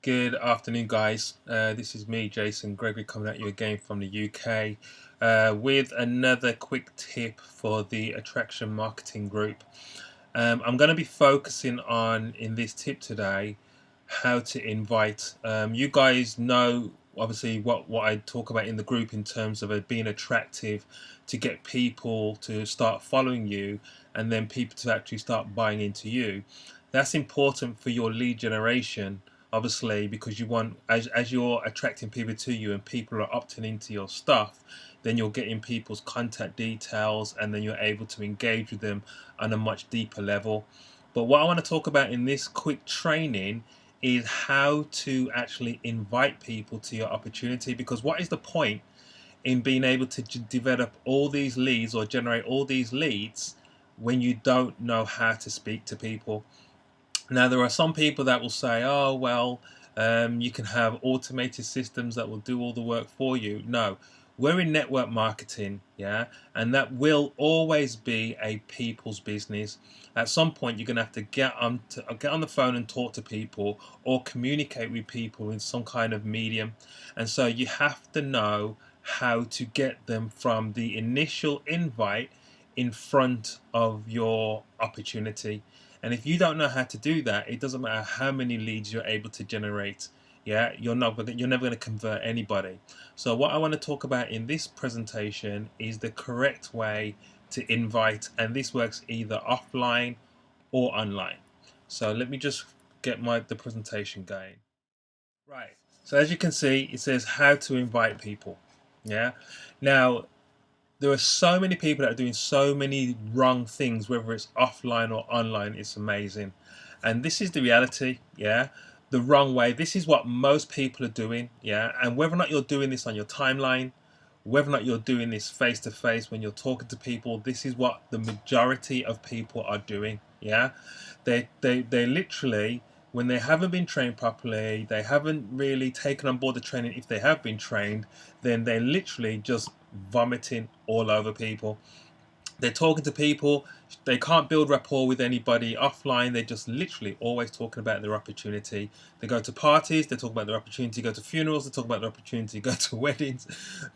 Good afternoon, guys. This is me, Jason Gregory, coming at you again from the UK with another quick tip for the Attraction Marketing Group. I'm going to be focusing on, in this tip today, how to invite. You guys know, obviously, what I talk about in the group in terms of it being attractive to get people to start following you and then people to actually start buying into you. That's important for your lead generation, obviously, because you want, as you're attracting people to you and people are opting into your stuff, then you're getting people's contact details and then you're able to engage with them on a much deeper level. But what I want to talk about in this quick training is how to actually invite people to your opportunity, because what is the point in being able to develop all these leads or generate all these leads when you don't know how to speak to people? Now, there are some people that will say, oh, well, you can have automated systems that will do all the work for you. No, we're in network marketing, yeah, and that will always be a people's business. At some point, you're going to have to get on the phone and talk to people or communicate with people in some kind of medium. And so you have to know how to get them from the initial invite in front of your opportunity. And if you don't know how to do that, it doesn't matter how many leads you're able to generate. Yeah, you're never going to convert anybody. So what I want to talk about in this presentation is the correct way to invite, and this works either offline or online. So let me just get the presentation going. Right. So as you can see, it says how to invite people. Yeah. Now, there are so many people that are doing so many wrong things, whether it's offline or online. It's amazing. And this is the reality, yeah. The wrong way. This is what most people are doing, yeah. And whether or not you're doing this on your timeline, whether or not you're doing this face to face when you're talking to people, this is what the majority of people are doing, yeah. They literally, when they haven't been trained properly, they haven't really taken on board the training. If they have been trained, then they're literally just vomiting all over people. They're talking to people, they can't build rapport with anybody offline. They're just literally always talking about their opportunity. They go to parties, they talk about their opportunity. Go to funerals, they talk about their opportunity. Go to weddings,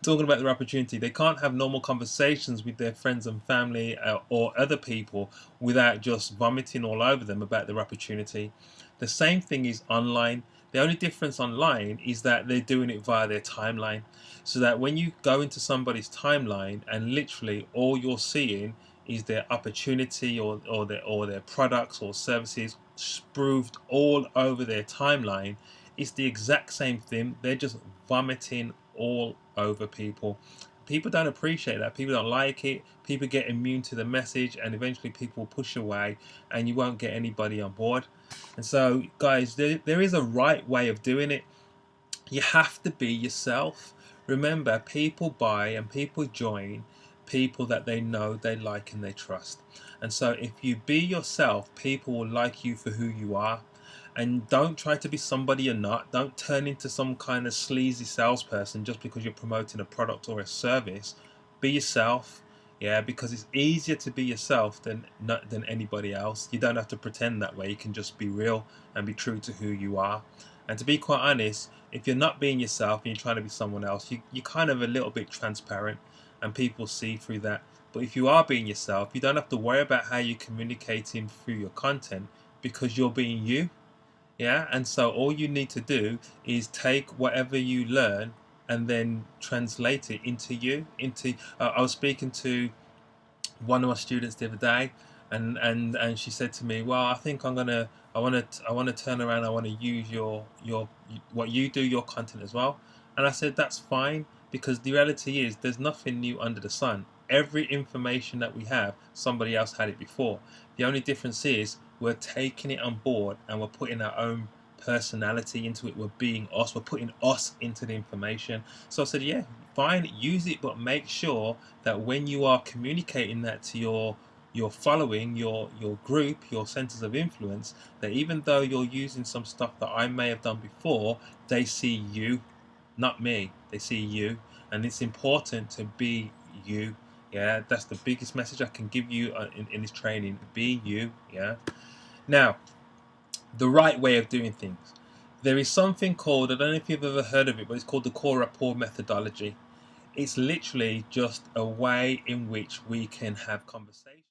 talking about their opportunity. They can't have normal conversations with their friends and family or other people without just vomiting all over them about their opportunity. The same thing is online. The only difference online is that they're doing it via their timeline. So that when you go into somebody's timeline and literally all you're seeing is their opportunity or their products or services spruced all over their timeline, it's the exact same thing. They're just vomiting all over people. People don't appreciate that. People don't like it. People get immune to the message, and eventually people will push away, and you won't get anybody on board. And so, guys, there is a right way of doing it. You have to be yourself. Remember, people buy and people join people that they know, they like, and they trust. And so if you be yourself, people will like you for who you are. And don't try to be somebody you're not. Don't turn into some kind of sleazy salesperson just because you're promoting a product or a service. Be yourself. Yeah, because it's easier to be yourself than anybody else. You don't have to pretend that way. You can just be real and be true to who you are. And to be quite honest, if you're not being yourself and you're trying to be someone else, you're kind of a little bit transparent and people see through that. But if you are being yourself, you don't have to worry about how you're communicating through your content because you're being you. Yeah, and so all you need to do is take whatever you learn and then translate it into you. I was speaking to one of my students the other day, and she said to me, "Well, I think I want to turn around. I want to use your what you do, your content as well." And I said, "That's fine, because the reality is there's nothing new under the sun. Every information that we have, somebody else had it before. The only difference is we're taking it on board and we're putting our own personality into it. We're being us. We're putting us into the information." So I said, "Yeah, fine, use it, but make sure that when you are communicating that to your following, your group, your centers of influence, that even though you're using some stuff that I may have done before, they see you, not me. They see you, and it's important to be you." Yeah, that's the biggest message I can give you in this training. Be you. Yeah. Now, the right way of doing things. There is something called, I don't know if you've ever heard of it, but it's called the core rapport methodology. It's literally just a way in which we can have conversations